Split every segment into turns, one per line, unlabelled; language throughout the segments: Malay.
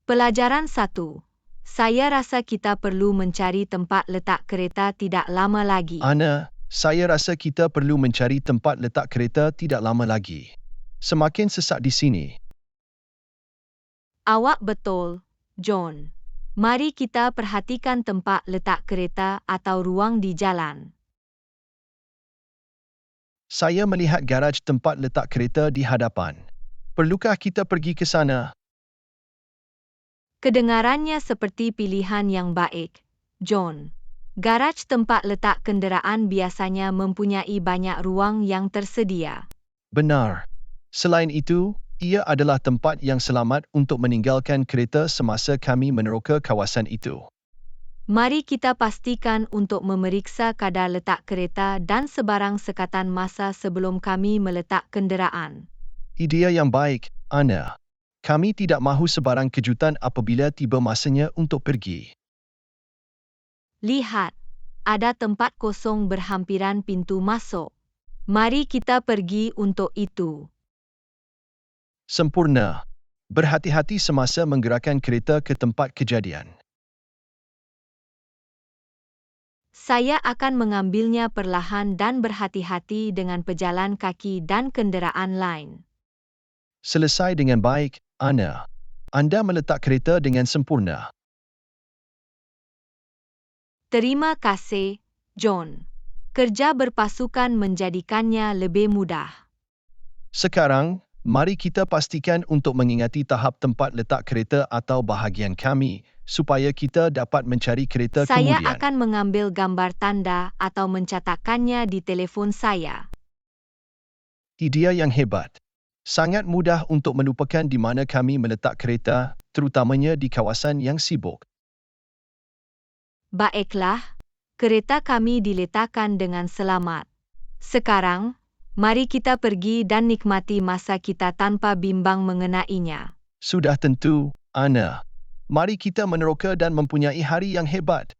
Pelajaran 1. Saya rasa kita perlu mencari tempat letak kereta tidak lama lagi.
Ana, saya rasa kita perlu mencari tempat letak kereta tidak lama lagi. Semakin sesak di sini.
Awak betul, John. Mari kita perhatikan tempat letak kereta atau ruang di jalan.
Saya melihat garaj tempat letak kereta di hadapan. Perlukah kita pergi ke sana?
Kedengarannya seperti pilihan yang baik, John. Garaj tempat letak kenderaan biasanya mempunyai banyak ruang yang tersedia.
Benar. Selain itu, ia adalah tempat yang selamat untuk meninggalkan kereta semasa kami meneroka kawasan itu.
Mari kita pastikan untuk memeriksa kadar letak kereta dan sebarang sekatan masa sebelum kami meletak kenderaan.
Idea yang baik, Ana. Kami tidak mahu sebarang kejutan apabila tiba masanya untuk pergi.
Lihat, ada tempat kosong berhampiran pintu masuk. Mari kita pergi untuk itu.
Sempurna. Berhati-hati semasa menggerakkan kereta ke tempat kejadian.
Saya akan mengambilnya perlahan dan berhati-hati dengan pejalan kaki dan kenderaan lain.
Selesai dengan baik, Ana. Anda meletak kereta dengan sempurna.
Terima kasih, John. Kerja berpasukan menjadikannya lebih mudah.
Sekarang, mari kita pastikan untuk mengingati tahap tempat letak kereta atau bahagian kami, supaya kita dapat mencari kereta
Saya
kemudian.
akan mengambil gambar tanda atau mencatatkannya di telefon saya.
Idea yang hebat. Sangat mudah untuk melupakan di mana kami meletak kereta, terutamanya di kawasan yang sibuk.
Baiklah, kereta kami diletakkan dengan selamat. Sekarang, mari kita pergi dan nikmati masa kita tanpa bimbang mengenainya.
Sudah tentu, Ana. Mari kita meneroka dan mempunyai hari yang hebat.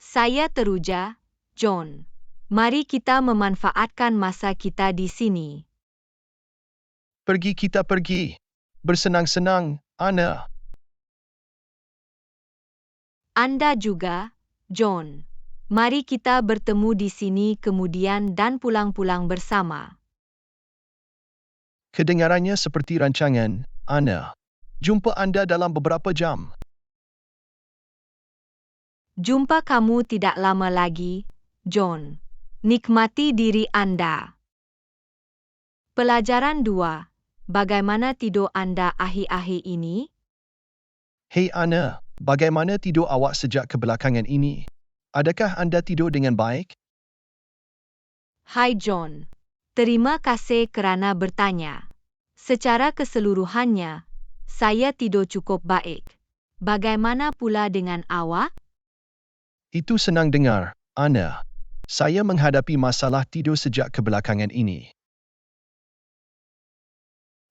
Saya teruja, John. Mari kita memanfaatkan masa kita di sini.
Pergi kita pergi. Bersenang-senang, Ana.
Anda juga, John. Mari kita bertemu di sini kemudian dan pulang-pulang bersama.
Kedengarannya seperti rancangan, Ana. Jumpa Anda dalam beberapa jam.
Jumpa kamu tidak lama lagi, John. Nikmati diri Anda. Pelajaran 2. Bagaimana tidur Anda akhir-akhir ini?
Hei Ana, bagaimana tidur awak sejak kebelakangan ini? Adakah Anda tidur dengan baik?
Hai John. Terima kasih kerana bertanya. Secara keseluruhannya, saya tidur cukup baik. Bagaimana pula dengan awak?
Itu senang dengar, Ana. Saya menghadapi masalah tidur sejak kebelakangan ini.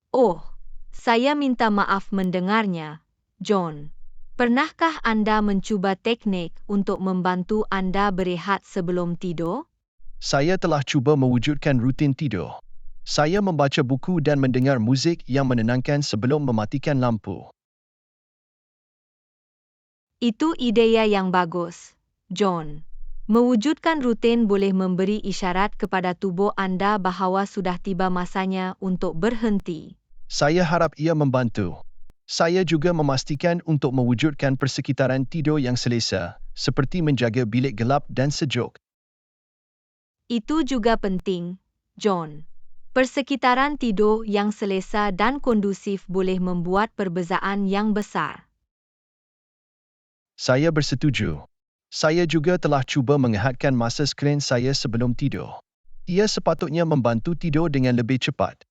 Oh, saya minta maaf mendengarnya, John. Pernahkah Anda mencuba teknik untuk membantu Anda berehat sebelum tidur?
Saya telah cuba mewujudkan rutin tidur. Saya membaca buku dan mendengar muzik yang menenangkan sebelum mematikan lampu.
Itu idea yang bagus, John. Mewujudkan rutin boleh memberi isyarat kepada tubuh Anda bahawa sudah tiba masanya untuk berhenti.
Saya harap ia membantu. Saya juga memastikan untuk mewujudkan persekitaran tidur yang selesa, seperti menjaga bilik gelap dan sejuk.
Itu juga penting, John. Persekitaran tidur yang selesa dan kondusif boleh membuat perbezaan yang besar.
Saya bersetuju. Saya juga telah cuba mengehatkan masa skrin saya sebelum tidur. Ia sepatutnya membantu tidur dengan lebih cepat.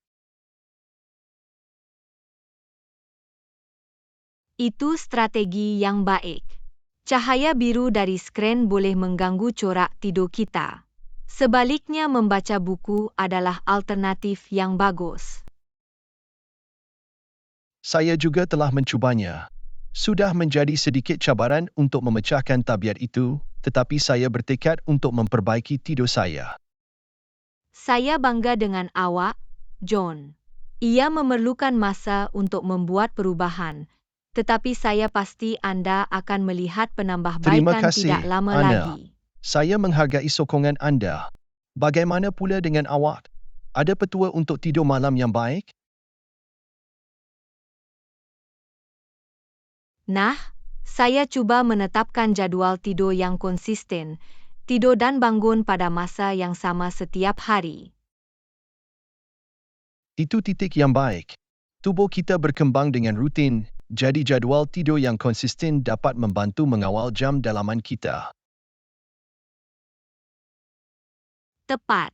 Itu strategi yang baik. Cahaya biru dari skrin boleh mengganggu corak tidur kita. Sebaliknya, membaca buku adalah alternatif yang bagus.
Saya juga telah mencubanya. Sudah menjadi sedikit cabaran untuk memecahkan tabiat itu, tetapi saya bertekad untuk memperbaiki tidur saya.
Saya bangga dengan awak, John. Ia memerlukan masa untuk membuat perubahan, tetapi saya pasti Anda akan melihat
Terima
penambahbaikan tidak
kasih,
lama
Ana.
lagi.
Saya menghargai sokongan anda. Bagaimana pula dengan awak? Ada petua untuk tidur malam yang baik?
Nah, saya cuba menetapkan jadual tidur yang konsisten, tidur dan bangun pada masa yang sama setiap hari.
Itu titik yang baik. Tubuh kita berkembang dengan rutin, jadi jadual tidur yang konsisten dapat membantu mengawal jam dalaman kita.
Tepat.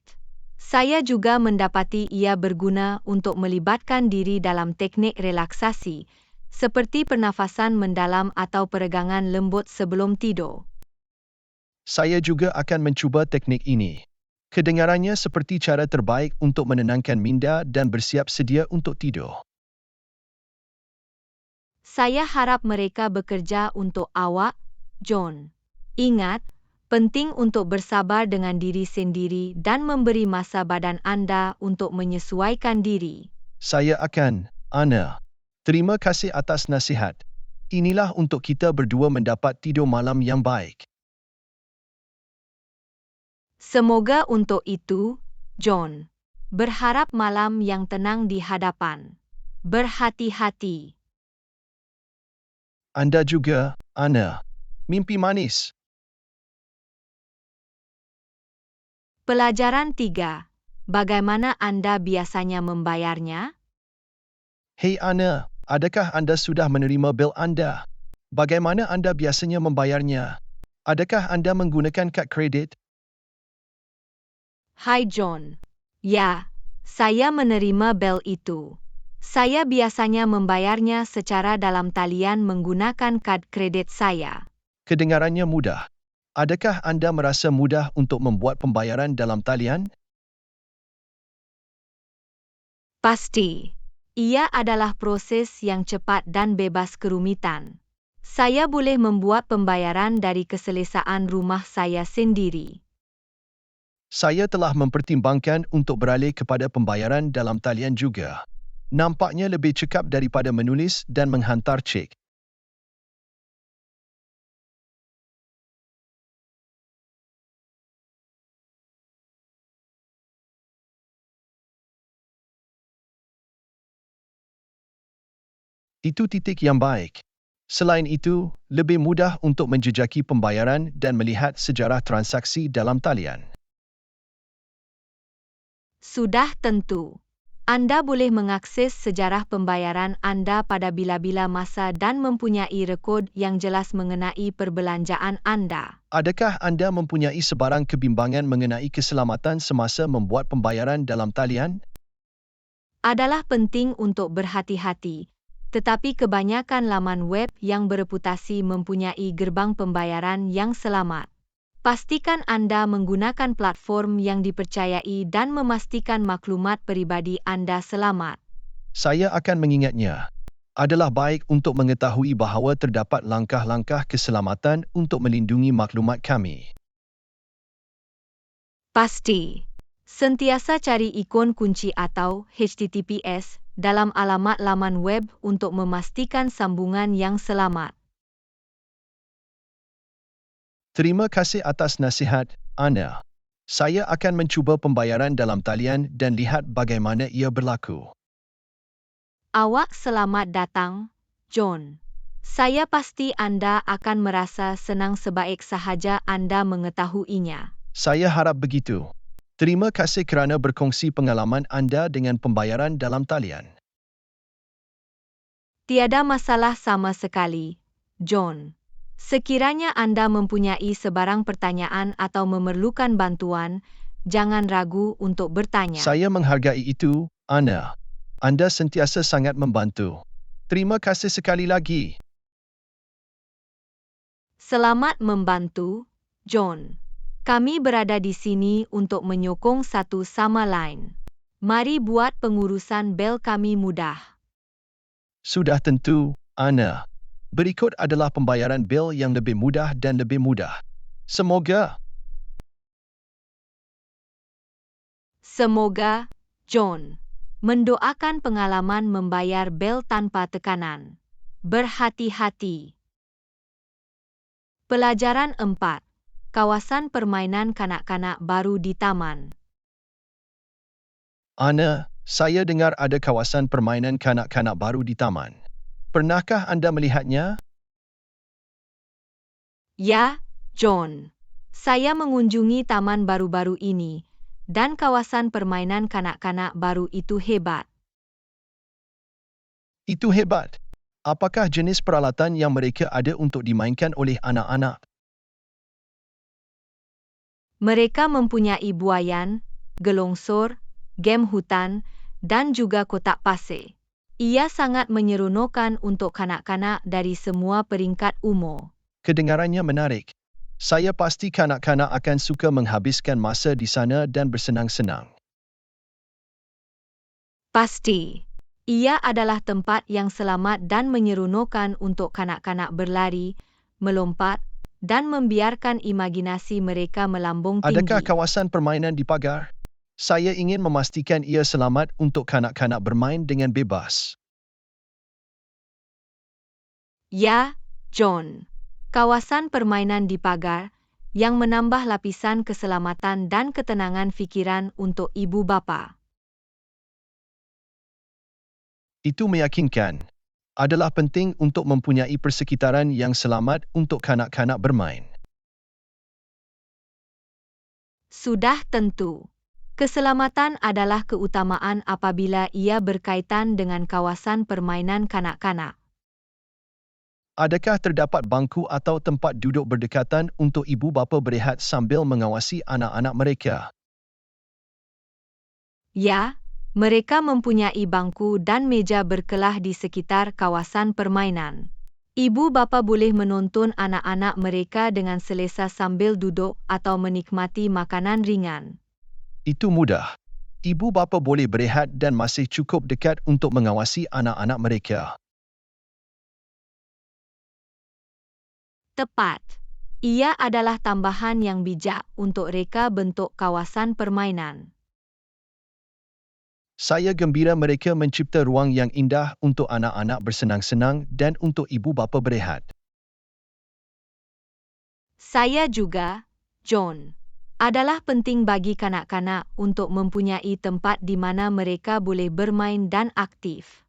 Saya juga mendapati ia berguna untuk melibatkan diri dalam teknik relaksasi, seperti pernafasan mendalam atau peregangan lembut sebelum tidur.
Saya juga akan mencuba teknik ini. Kedengarannya seperti cara terbaik untuk menenangkan minda dan bersiap sedia untuk tidur.
Saya harap mereka bekerja untuk awak, John. Ingat, penting untuk bersabar dengan diri sendiri dan memberi masa badan Anda untuk menyesuaikan diri.
Saya akan, Ana. Terima kasih atas nasihat. Inilah untuk kita berdua mendapat tidur malam yang baik.
Semoga untuk itu, John. Berharap malam yang tenang di hadapan. Berhati-hati.
Anda juga, Ana. Mimpi manis.
Pelajaran 3. Bagaimana Anda biasanya membayarnya?
Hei Ana, adakah Anda sudah menerima bil Anda? Bagaimana Anda biasanya membayarnya? Adakah Anda menggunakan kad kredit?
Hai John. Ya, saya menerima bel itu. Saya biasanya membayarnya secara dalam talian menggunakan kad kredit saya.
Kedengarannya mudah. Adakah Anda merasa mudah untuk membuat pembayaran dalam talian?
Pasti. Ia adalah proses yang cepat dan bebas kerumitan. Saya boleh membuat pembayaran dari keselesaan rumah saya sendiri.
Saya telah mempertimbangkan untuk beralih kepada pembayaran dalam talian juga. Nampaknya lebih cekap daripada menulis dan menghantar cek. Itu titik yang baik. Selain itu, lebih mudah untuk menjejaki pembayaran dan melihat sejarah transaksi dalam talian.
Sudah tentu. Anda boleh mengakses sejarah pembayaran Anda pada bila-bila masa dan mempunyai rekod yang jelas mengenai perbelanjaan Anda.
Adakah Anda mempunyai sebarang kebimbangan mengenai keselamatan semasa membuat pembayaran dalam talian?
Adalah penting untuk berhati-hati, tetapi kebanyakan laman web yang bereputasi mempunyai gerbang pembayaran yang selamat. Pastikan Anda menggunakan platform yang dipercayai dan memastikan maklumat peribadi Anda selamat.
Saya akan mengingatnya. Adalah baik untuk mengetahui bahawa terdapat langkah-langkah keselamatan untuk melindungi maklumat kami.
Pasti. Sentiasa cari ikon kunci atau HTTPS dalam alamat laman web untuk memastikan sambungan yang selamat.
Terima kasih atas nasihat, Ana. Saya akan mencuba pembayaran dalam talian dan lihat bagaimana ia berlaku.
Awak selamat datang, John. Saya pasti Anda akan merasa senang sebaik sahaja Anda mengetahuinya.
Saya harap begitu. Terima kasih kerana berkongsi pengalaman anda dengan pembayaran dalam talian.
Tiada masalah sama sekali, John. Sekiranya Anda mempunyai sebarang pertanyaan atau memerlukan bantuan, jangan ragu untuk bertanya.
Saya menghargai itu, Ana. Anda sentiasa sangat membantu. Terima kasih sekali lagi.
Selamat membantu, John. Kami berada di sini untuk menyokong satu sama lain. Mari buat pengurusan bel kami mudah.
Sudah tentu, Ana. Berikut adalah pembayaran bil yang lebih mudah dan lebih mudah. Semoga.
Semoga, John. Mendoakan pengalaman membayar bel tanpa tekanan. Berhati-hati. Pelajaran 4. Kawasan permainan kanak-kanak baru di taman.
Ana, saya dengar ada kawasan permainan kanak-kanak baru di taman. Pernahkah anda melihatnya?
Ya, John. Saya mengunjungi taman baru-baru ini, dan kawasan permainan kanak-kanak baru itu hebat.
Itu hebat. Apakah jenis peralatan yang mereka ada untuk dimainkan oleh anak-anak?
Mereka mempunyai buaian, gelongsor, game hutan, dan juga kotak pasir. Ia sangat menyeronokkan untuk kanak-kanak dari semua peringkat umur.
Kedengarannya menarik. Saya pasti kanak-kanak akan suka menghabiskan masa di sana dan bersenang-senang.
Pasti. Ia adalah tempat yang selamat dan menyeronokkan untuk kanak-kanak berlari, melompat, dan membiarkan imajinasi mereka melambung tinggi.
Adakah kawasan permainan di pagar? Saya ingin memastikan ia selamat untuk kanak-kanak bermain dengan bebas.
Ya, John. Kawasan permainan di pagar yang menambah lapisan keselamatan dan ketenangan fikiran untuk ibu bapa.
Itu meyakinkan. Adalah penting untuk mempunyai persekitaran yang selamat untuk kanak-kanak bermain.
Sudah tentu. Keselamatan adalah keutamaan apabila ia berkaitan dengan kawasan permainan kanak-kanak.
Adakah terdapat bangku atau tempat duduk berdekatan untuk ibu bapa berehat sambil mengawasi anak-anak mereka?
Ya, mereka mempunyai bangku dan meja berkelah di sekitar kawasan permainan. Ibu bapa boleh menonton anak-anak mereka dengan selesa sambil duduk atau menikmati makanan ringan.
Itu mudah. Ibu bapa boleh berehat dan masih cukup dekat untuk mengawasi anak-anak mereka.
Tepat. Ia adalah tambahan yang bijak untuk reka bentuk kawasan permainan.
Saya gembira mereka mencipta ruang yang indah untuk anak-anak bersenang-senang dan untuk ibu bapa berehat.
Saya juga, John. Adalah penting bagi kanak-kanak untuk mempunyai tempat di mana mereka boleh bermain dan aktif.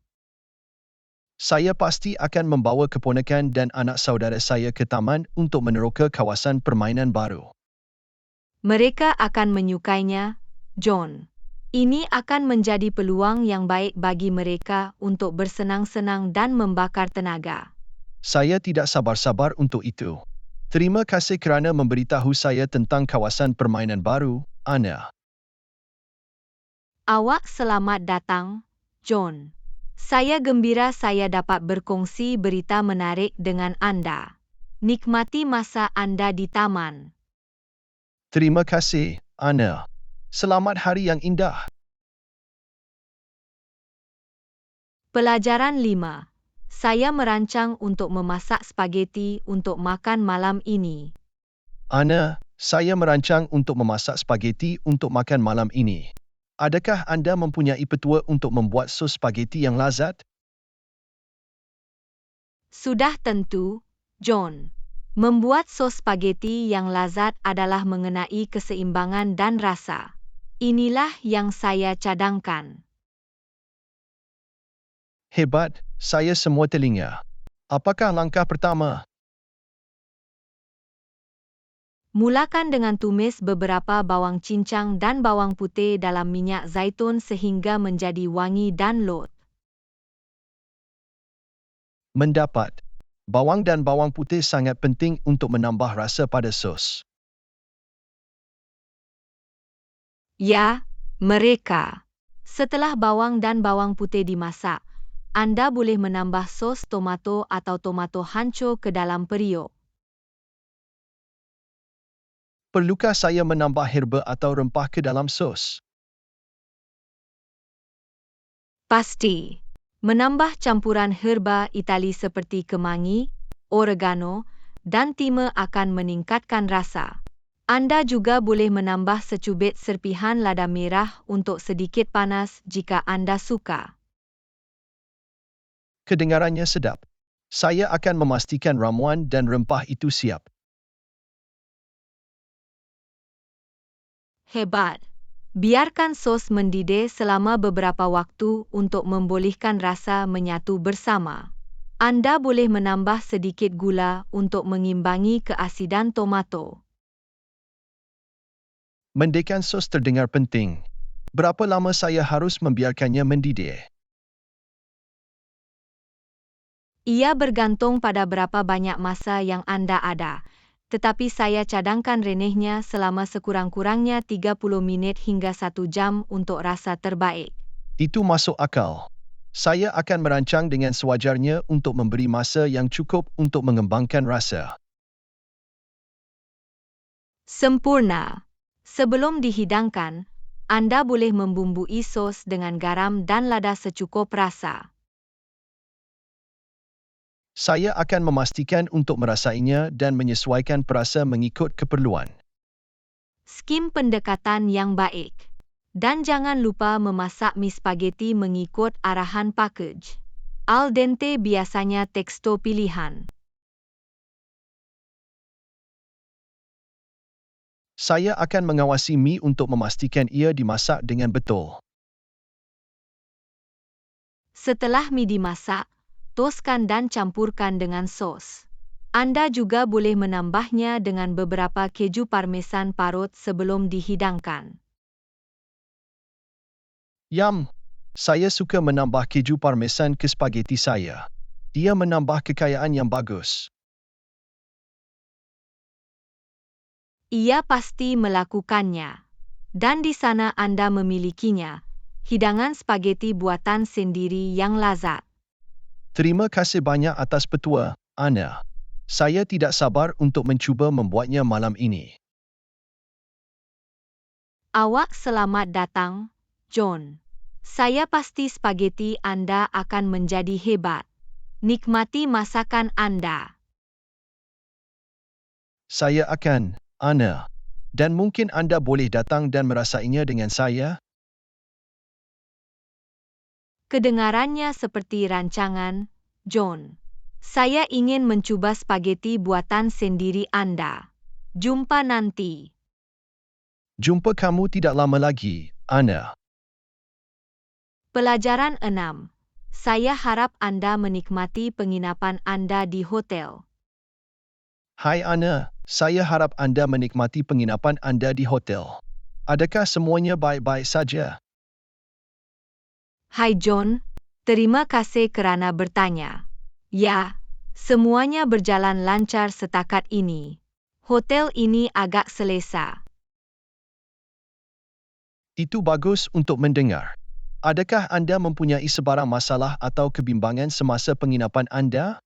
Saya pasti akan membawa keponakan dan anak saudara saya ke taman untuk meneroka kawasan permainan baru.
Mereka akan menyukainya, John. Ini akan menjadi peluang yang baik bagi mereka untuk bersenang-senang dan membakar tenaga.
Saya tidak sabar-sabar untuk itu. Terima kasih kerana memberitahu saya tentang kawasan permainan baru, Ana.
Awak selamat datang, John. Saya gembira saya dapat berkongsi berita menarik dengan anda. Nikmati masa anda di taman.
Terima kasih, Ana. Selamat hari yang indah.
Pelajaran 5. Saya merancang untuk memasak spageti untuk makan malam ini.
Ana, saya merancang untuk memasak spageti untuk makan malam ini. Adakah anda mempunyai petua untuk membuat sos spageti yang lazat?
Sudah tentu, John. Membuat sos spageti yang lazat adalah mengenai keseimbangan dan rasa. Inilah yang saya cadangkan.
Hebat, saya semua telinga. Apakah langkah pertama?
Mulakan dengan tumis beberapa bawang cincang dan bawang putih dalam minyak zaitun sehingga menjadi wangi dan lot.
Mendapat. Bawang dan bawang putih sangat penting untuk menambah rasa pada sos.
Ya, mereka. Setelah bawang dan bawang putih dimasak, anda boleh menambah sos tomato atau tomato hancur ke dalam periuk.
Perlukah saya menambah herba atau rempah ke dalam sos?
Pasti. Menambah campuran herba Itali seperti kemangi, oregano, dan thyme akan meningkatkan rasa. Anda juga boleh menambah secubit serpihan lada merah untuk sedikit panas jika Anda suka.
Kedengarannya sedap. Saya akan memastikan ramuan dan rempah itu siap.
Hebat! Biarkan sos mendidih selama beberapa waktu untuk membolehkan rasa menyatu bersama. Anda boleh menambah sedikit gula untuk mengimbangi keasidan tomato.
Mendekan sos terdengar penting. Berapa lama saya harus membiarkannya mendidih?
Ia bergantung pada berapa banyak masa yang Anda ada, tetapi saya cadangkan renehnya selama sekurang-kurangnya 30 minit hingga 1 jam untuk rasa terbaik.
Itu masuk akal. Saya akan merancang dengan sewajarnya untuk memberi masa yang cukup untuk mengembangkan rasa.
Sempurna! Sebelum dihidangkan, Anda boleh membumbui sos dengan garam dan lada secukup rasa.
Saya akan memastikan untuk merasainya dan menyesuaikan perasa mengikut keperluan.
Skim pendekatan yang baik. Dan jangan lupa memasak mi spaghetti mengikut arahan package. Al dente biasanya tekstur pilihan.
Saya akan mengawasi mi untuk memastikan ia dimasak dengan betul.
Setelah mi dimasak, toskan dan campurkan dengan sos. Anda juga boleh menambahnya dengan beberapa keju parmesan parut sebelum dihidangkan.
Yum! Saya suka menambah keju parmesan ke spaghetti saya. Ia menambah kekayaan yang bagus.
Ia pasti melakukannya. Dan di sana Anda memilikinya, hidangan spaghetti buatan sendiri yang lazat.
Terima kasih banyak atas petua, Anna. Saya tidak sabar untuk mencuba membuatnya malam ini.
Awak selamat datang, John. Saya pasti spaghetti Anda akan menjadi hebat. Nikmati masakan Anda.
Saya akan, Anna. Dan mungkin anda boleh datang dan merasainya dengan saya?
Kedengarannya seperti rancangan, John. Saya ingin mencuba spaghetti buatan sendiri Anda. Jumpa nanti.
Jumpa kamu tidak lama lagi, Anna.
Pelajaran 6. Saya harap Anda menikmati penginapan Anda di hotel.
Hai Anna, saya harap anda menikmati penginapan anda di hotel. Adakah semuanya baik-baik saja?
Hai John, terima kasih kerana bertanya. Ya, semuanya berjalan lancar setakat ini. Hotel ini agak selesa.
Itu bagus untuk mendengar. Adakah anda mempunyai sebarang masalah atau kebimbangan semasa penginapan anda?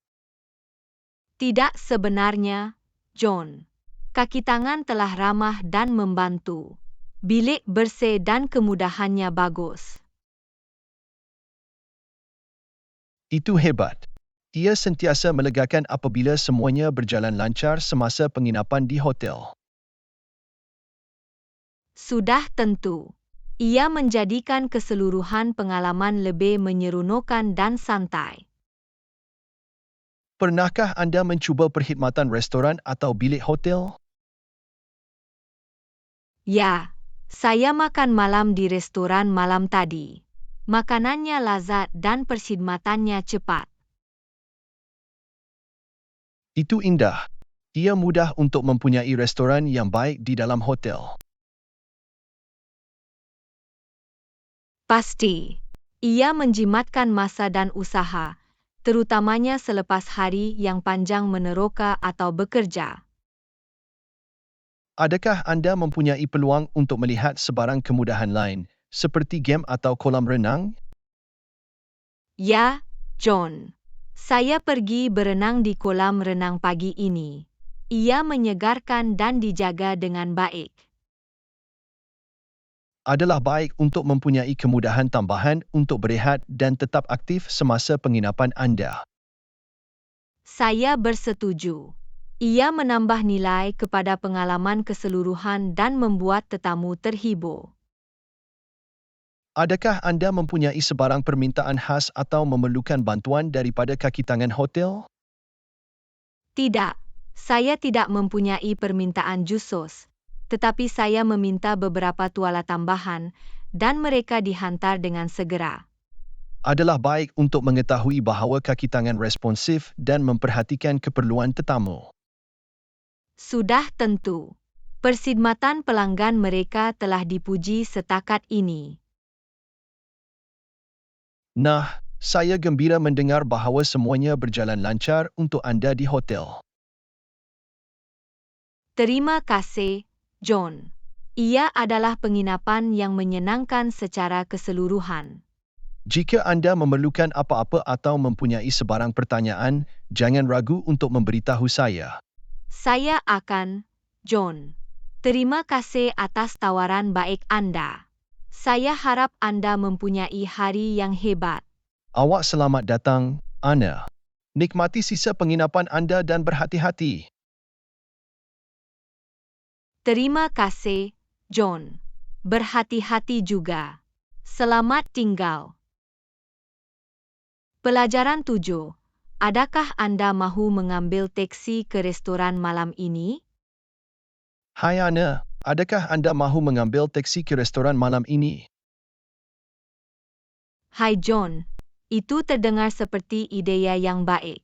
Tidak sebenarnya, John. Kaki tangan telah ramah dan membantu. Bilik bersih dan kemudahannya bagus.
Itu hebat. Ia sentiasa melegakan apabila semuanya berjalan lancar semasa penginapan di hotel.
Sudah tentu. Ia menjadikan keseluruhan pengalaman lebih menyeronokkan dan santai.
Pernahkah anda mencuba perkhidmatan restoran atau bilik hotel?
Ya, saya makan malam di restoran malam tadi. Makanannya lazat dan perkhidmatannya cepat.
Itu indah. Ia mudah untuk mempunyai restoran yang baik di dalam hotel.
Pasti. Ia menjimatkan masa dan usaha, terutamanya selepas hari yang panjang meneroka atau bekerja.
Adakah anda mempunyai peluang untuk melihat sebarang kemudahan lain, seperti game atau kolam renang?
Ya, John. Saya pergi berenang di kolam renang pagi ini. Ia menyegarkan dan dijaga dengan baik.
Adalah baik untuk mempunyai kemudahan tambahan untuk berehat dan tetap aktif semasa penginapan anda.
Saya bersetuju. Ia menambah nilai kepada pengalaman keseluruhan dan membuat tetamu terhibur.
Adakah anda mempunyai sebarang permintaan khas atau memerlukan bantuan daripada kaki tangan hotel?
Tidak, saya tidak mempunyai permintaan khusus, tetapi saya meminta beberapa tuala tambahan dan mereka dihantar dengan segera.
Adalah baik untuk mengetahui bahawa kaki tangan responsif dan memperhatikan keperluan tetamu.
Sudah tentu. Perkhidmatan pelanggan mereka telah dipuji setakat ini.
Nah, saya gembira mendengar bahawa semuanya berjalan lancar untuk anda di hotel.
Terima kasih, John. Ia adalah penginapan yang menyenangkan secara keseluruhan.
Jika anda memerlukan apa-apa atau mempunyai sebarang pertanyaan, jangan ragu untuk memberitahu saya.
Saya akan, John. Terima kasih atas tawaran baik Anda. Saya harap Anda mempunyai hari yang hebat.
Awak selamat datang, Anna. Nikmati sisa penginapan anda dan berhati-hati.
Terima kasih, John. Berhati-hati juga. Selamat tinggal. Pelajaran 7. Adakah Anda mahu mengambil teksi ke restoran malam ini?
Hai Anna, adakah anda mahu mengambil teksi ke restoran malam ini?
Hai John, itu terdengar seperti idea yang baik.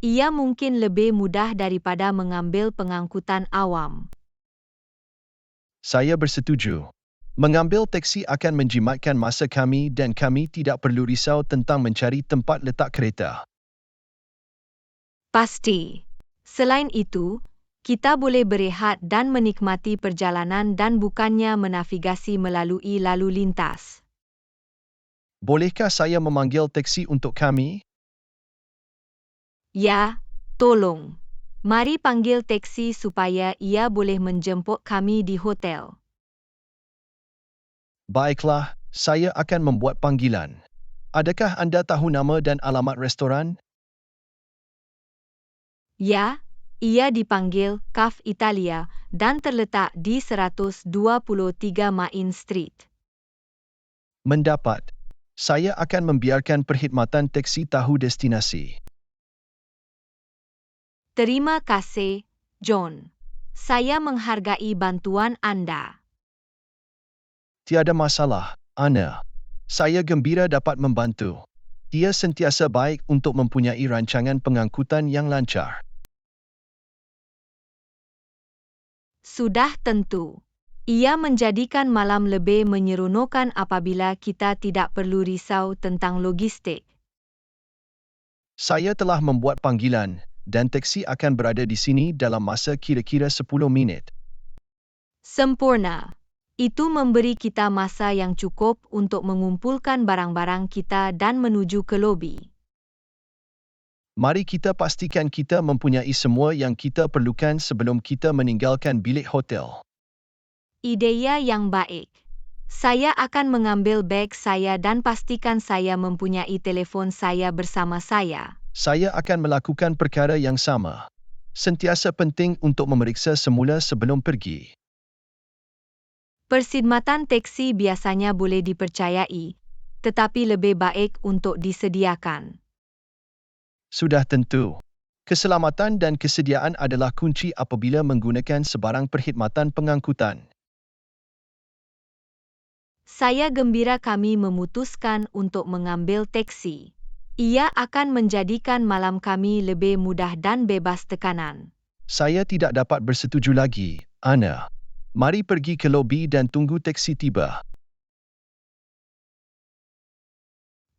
Ia mungkin lebih mudah daripada mengambil pengangkutan awam.
Saya bersetuju. Mengambil teksi akan menjimatkan masa kami dan kami tidak perlu risau tentang mencari tempat letak kereta.
Pasti. Selain itu, kita boleh berehat dan menikmati perjalanan dan bukannya menavigasi melalui lalu lintas.
Bolehkah saya memanggil teksi untuk kami?
Ya, tolong. Mari panggil teksi supaya ia boleh menjemput kami di hotel.
Baiklah, saya akan membuat panggilan. Adakah anda tahu nama dan alamat restoran?
Ya, ia dipanggil Cafe Italia dan terletak di 123 Main Street.
Mendapat. Saya akan membiarkan perkhidmatan teksi tahu destinasi.
Terima kasih, John. Saya menghargai bantuan Anda.
Tiada masalah, Anna. Saya gembira dapat membantu. Ia sentiasa baik untuk mempunyai rancangan pengangkutan yang lancar.
Sudah tentu. Ia menjadikan malam lebih menyeronokkan apabila kita tidak perlu risau tentang logistik.
Saya telah membuat panggilan dan teksi akan berada di sini dalam masa kira-kira 10 minit.
Sempurna. Itu memberi kita masa yang cukup untuk mengumpulkan barang-barang kita dan menuju ke lobi.
Mari kita pastikan kita mempunyai semua yang kita perlukan sebelum kita meninggalkan bilik hotel.
Idea yang baik. Saya akan mengambil beg saya dan pastikan saya mempunyai telefon saya bersama saya.
Saya akan melakukan perkara yang sama. Sentiasa penting untuk memeriksa semula sebelum pergi.
Perkhidmatan teksi biasanya boleh dipercayai, tetapi lebih baik untuk disediakan.
Sudah tentu. Keselamatan dan kesediaan adalah kunci apabila menggunakan sebarang perkhidmatan pengangkutan.
Saya gembira kami memutuskan untuk mengambil teksi. Ia akan menjadikan malam kami lebih mudah dan bebas tekanan.
Saya tidak dapat bersetuju lagi, Anna. Mari pergi ke lobi dan tunggu teksi tiba.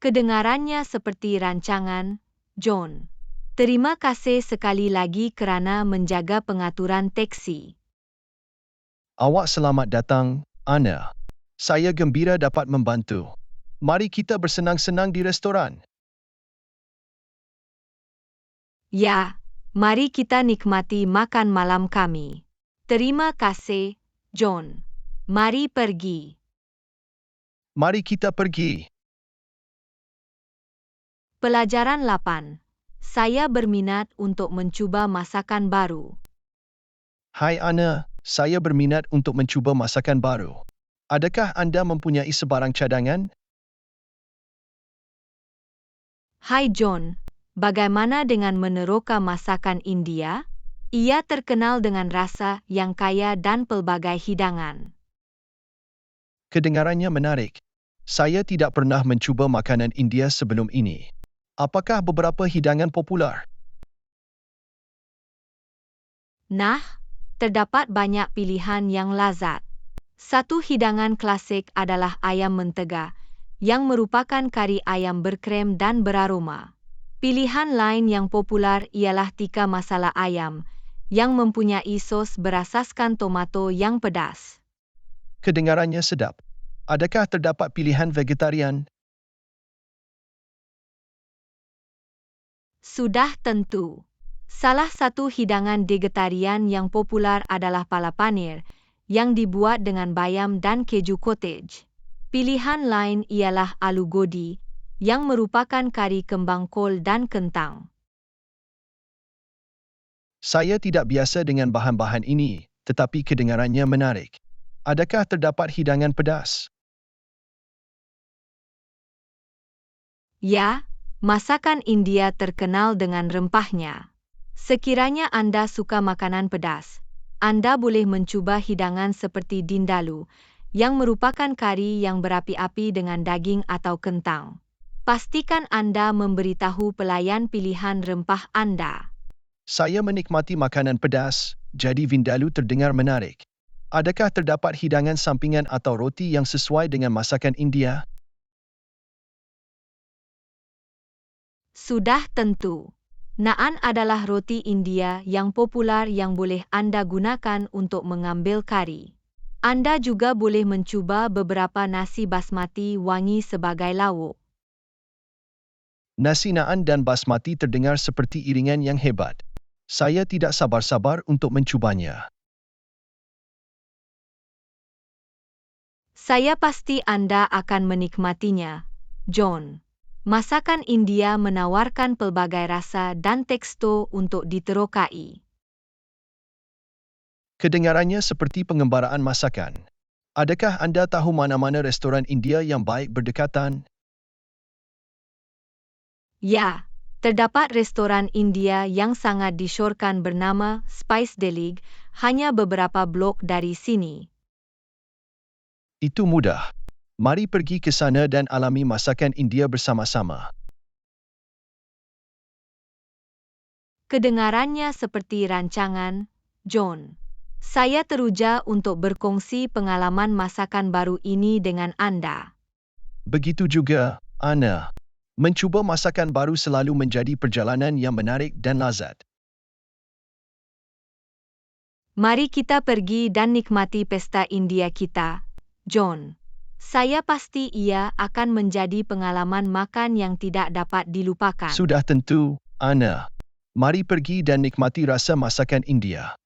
Kedengarannya seperti rancangan, John. Terima kasih sekali lagi kerana menjaga pengaturan teksi.
Awak selamat datang, Anna. Saya gembira dapat membantu. Mari kita bersenang-senang di restoran.
Ya, mari kita nikmati makan malam kami. Terima kasih, John. Mari pergi.
Mari kita pergi.
Pelajaran 8. Saya berminat untuk mencuba masakan baru.
Hai Ana, saya berminat untuk mencuba masakan baru. Adakah anda mempunyai sebarang cadangan?
Hai John, bagaimana dengan meneroka masakan India? Ia terkenal dengan rasa yang kaya dan pelbagai hidangan.
Kedengarannya menarik. Saya tidak pernah mencuba makanan India sebelum ini. Apakah beberapa hidangan popular?
Nah, terdapat banyak pilihan yang lazat. Satu hidangan klasik adalah ayam mentega, yang merupakan kari ayam berkrem dan beraroma. Pilihan lain yang popular ialah tikka masala ayam, yang mempunyai sos berasaskan tomato yang pedas.
Kedengarannya sedap. Adakah terdapat pilihan vegetarian?
Sudah tentu. Salah satu hidangan vegetarian yang popular adalah pala paneer, yang dibuat dengan bayam dan keju cottage. Pilihan lain ialah aloo godi, yang merupakan kari kembang kol dan kentang.
Saya tidak biasa dengan bahan-bahan ini, tetapi kedengarannya menarik. Adakah terdapat hidangan pedas?
Ya, masakan India terkenal dengan rempahnya. Sekiranya Anda suka makanan pedas, Anda boleh mencuba hidangan seperti dindalu, yang merupakan kari yang berapi-api dengan daging atau kentang. Pastikan Anda memberitahu pelayan pilihan rempah Anda.
Saya menikmati makanan pedas, jadi Vindaloo terdengar menarik. Adakah terdapat hidangan sampingan atau roti yang sesuai dengan masakan India?
Sudah tentu. Naan adalah roti India yang popular yang boleh Anda gunakan untuk mengambil kari. Anda juga boleh mencuba beberapa nasi basmati wangi sebagai lauk.
Nasi naan dan basmati terdengar seperti iringan yang hebat. Saya tidak sabar-sabar untuk mencubanya.
Saya pasti Anda akan menikmatinya, John. Masakan India menawarkan pelbagai rasa dan tekstur untuk diterokai.
Kedengarannya seperti pengembaraan masakan. Adakah anda tahu mana-mana restoran India yang baik berdekatan?
Ya, terdapat restoran India yang sangat disyorkan bernama Spice Delight, hanya beberapa blok dari sini.
Itu mudah. Mari pergi ke sana dan alami masakan India bersama-sama.
Kedengarannya seperti rancangan, John. Saya teruja untuk berkongsi pengalaman masakan baru ini dengan Anda.
Begitu juga, Ana. Mencuba masakan baru selalu menjadi perjalanan yang menarik dan lazat.
Mari kita pergi dan nikmati pesta India kita, John. Saya pasti ia akan menjadi pengalaman makan yang tidak dapat dilupakan.
Sudah tentu, Ana. Mari pergi dan nikmati rasa masakan India.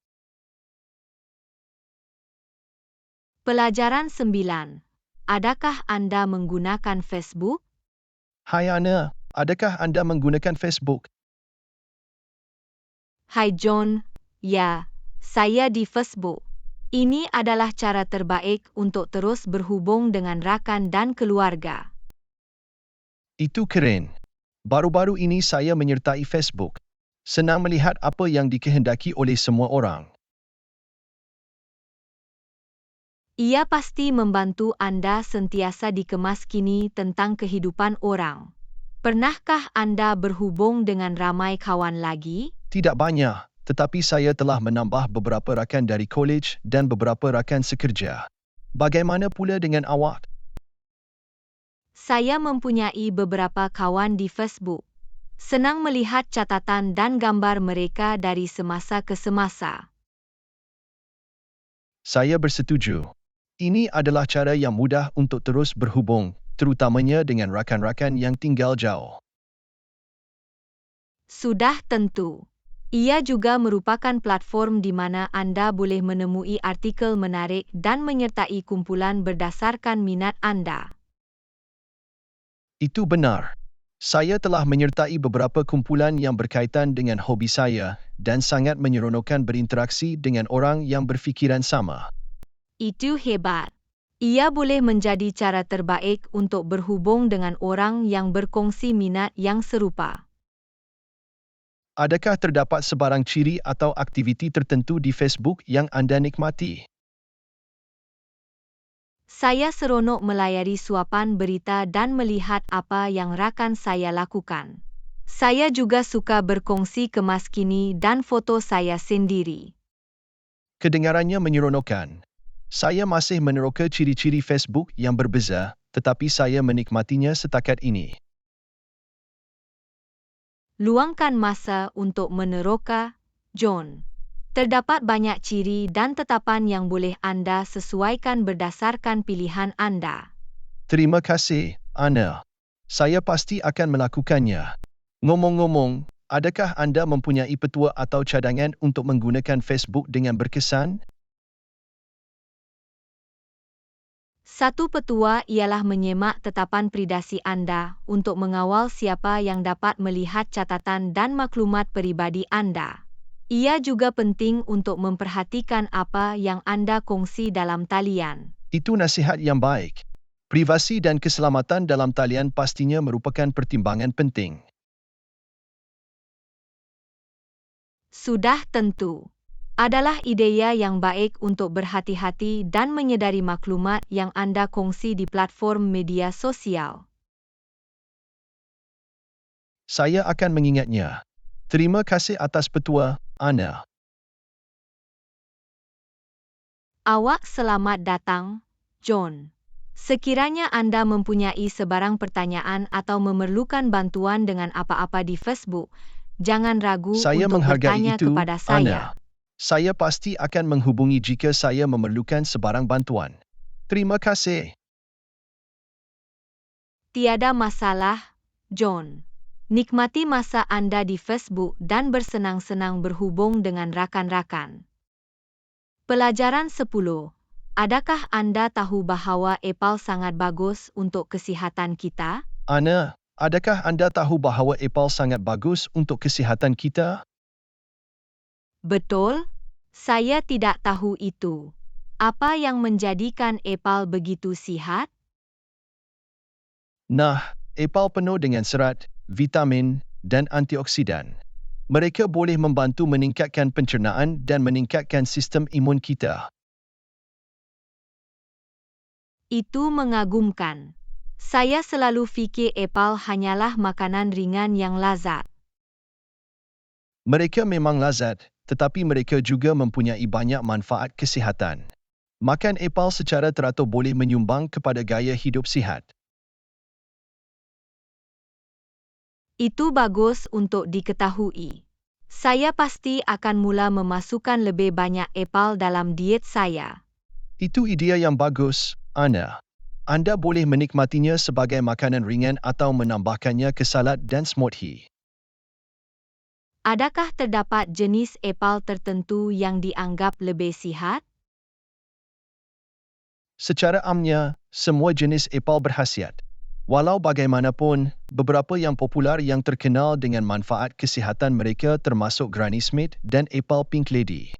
Pelajaran 9. Adakah Anda menggunakan Facebook?
Hai Ana, adakah anda menggunakan Facebook?
Hai John, ya, saya di Facebook. Ini adalah cara terbaik untuk terus berhubung dengan rakan dan keluarga.
Itu keren. Baru-baru ini saya menyertai Facebook. Senang melihat apa yang dikehendaki oleh semua orang.
Ia pasti membantu Anda sentiasa dikemas kini tentang kehidupan orang. Pernahkah Anda berhubung dengan ramai kawan lagi?
Tidak banyak, tetapi saya telah menambah beberapa rakan dari kolej dan beberapa rakan sekerja. Bagaimana pula dengan awak?
Saya mempunyai beberapa kawan di Facebook. Senang melihat catatan dan gambar mereka dari semasa ke semasa.
Saya bersetuju. Ini adalah cara yang mudah untuk terus berhubung, terutamanya dengan rakan-rakan yang tinggal jauh.
Sudah tentu. Ia juga merupakan platform di mana Anda boleh menemui artikel menarik dan menyertai kumpulan berdasarkan minat Anda.
Itu benar. Saya telah menyertai beberapa kumpulan yang berkaitan dengan hobi saya dan sangat menyeronokkan berinteraksi dengan orang yang berfikiran sama.
Itu hebat. Ia boleh menjadi cara terbaik untuk berhubung dengan orang yang berkongsi minat yang serupa.
Adakah terdapat sebarang ciri atau aktiviti tertentu di Facebook yang anda nikmati?
Saya seronok melayari suapan berita dan melihat apa yang rakan saya lakukan. Saya juga suka berkongsi kemas kini dan foto saya sendiri.
Kedengarannya menyeronokkan. Saya masih meneroka ciri-ciri Facebook yang berbeza, tetapi saya menikmatinya setakat ini.
Luangkan masa untuk meneroka, John. Terdapat banyak ciri dan tetapan yang boleh anda sesuaikan berdasarkan pilihan anda.
Terima kasih, Anna. Saya pasti akan melakukannya. Ngomong-ngomong, adakah anda mempunyai petua atau cadangan untuk menggunakan Facebook dengan berkesan?
Satu petua ialah menyemak tetapan privasi anda untuk mengawal siapa yang dapat melihat catatan dan maklumat peribadi anda. Ia juga penting untuk memperhatikan apa yang anda kongsi dalam talian.
Itu nasihat yang baik. Privasi dan keselamatan dalam talian pastinya merupakan pertimbangan penting.
Sudah tentu. Adalah idea yang baik untuk berhati-hati dan menyedari maklumat yang anda kongsi di platform media sosial.
Saya akan mengingatnya. Terima kasih atas petua, Anna.
Awak selamat datang, John. Sekiranya anda mempunyai sebarang pertanyaan atau memerlukan bantuan dengan apa-apa di Facebook, jangan ragu
Saya
untuk
menghargai
bertanya
itu,
kepada
Anna.
saya.
Saya pasti akan menghubungi jika saya memerlukan sebarang bantuan. Terima kasih.
Tiada masalah, John. Nikmati masa anda di Facebook dan bersenang-senang berhubung dengan rakan-rakan. Pelajaran 10. Adakah anda tahu bahawa Apple sangat bagus untuk kesihatan kita?
Anna, adakah anda tahu bahawa Apple sangat bagus untuk kesihatan kita?
Betul? Saya tidak tahu itu. Apa yang menjadikan Apple begitu sihat?
Nah, Apple penuh dengan serat, vitamin, dan antioksidan. Mereka boleh membantu meningkatkan pencernaan dan meningkatkan sistem imun kita.
Itu mengagumkan. Saya selalu fikir apel hanyalah makanan ringan yang lazat.
Mereka memang lazat, tetapi mereka juga mempunyai banyak manfaat kesihatan. Makan apel secara teratur boleh menyumbang kepada gaya hidup sihat.
Itu bagus untuk diketahui. Saya pasti akan mula memasukkan lebih banyak apel dalam diet saya.
Itu idea yang bagus, Anna. Anda boleh menikmatinya sebagai makanan ringan atau menambahkannya ke salad dan smoothie.
Adakah terdapat jenis apel tertentu yang dianggap lebih sihat?
Secara amnya, semua jenis apel berkhasiat. Walau bagaimanapun, beberapa yang popular yang terkenal dengan manfaat kesihatan mereka termasuk Granny Smith dan apel Pink Lady.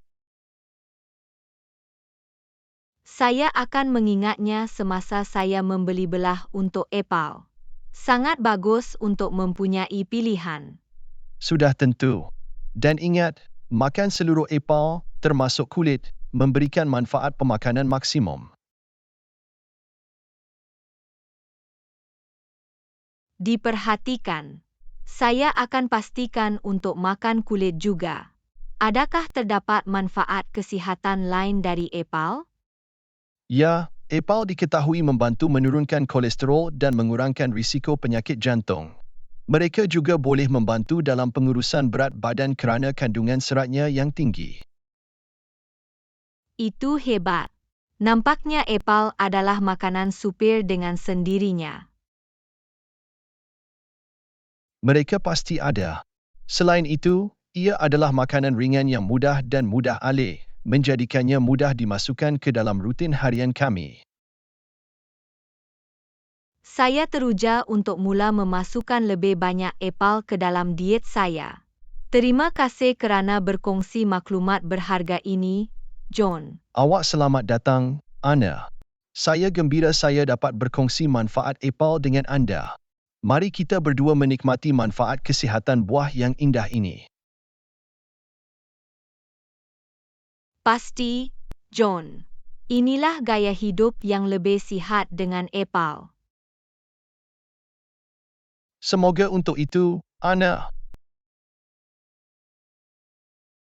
Saya akan mengingatnya semasa saya membeli belah untuk apel. Sangat bagus untuk mempunyai pilihan.
Sudah tentu. Dan ingat, makan seluruh apel, termasuk kulit, memberikan manfaat pemakanan maksimum.
Diperhatikan. Saya akan pastikan untuk makan kulit juga. Adakah terdapat manfaat kesihatan lain dari apel?
Ya, apel diketahui membantu menurunkan kolesterol dan mengurangkan risiko penyakit jantung. Mereka juga boleh membantu dalam pengurusan berat badan kerana kandungan seratnya yang tinggi.
Itu hebat. Nampaknya apel adalah makanan supir dengan sendirinya.
Mereka pasti ada. Selain itu, ia adalah makanan ringan yang mudah dan mudah alih, menjadikannya mudah dimasukkan ke dalam rutin harian kami.
Saya teruja untuk mula memasukkan lebih banyak apel ke dalam diet saya. Terima kasih kerana berkongsi maklumat berharga ini, John.
Awak selamat datang, Anna. Saya gembira saya dapat berkongsi manfaat apel dengan anda. Mari kita berdua menikmati manfaat kesihatan buah yang indah ini.
Pasti, John. Inilah gaya hidup yang lebih sihat dengan apel.
Semoga untuk itu, Anna.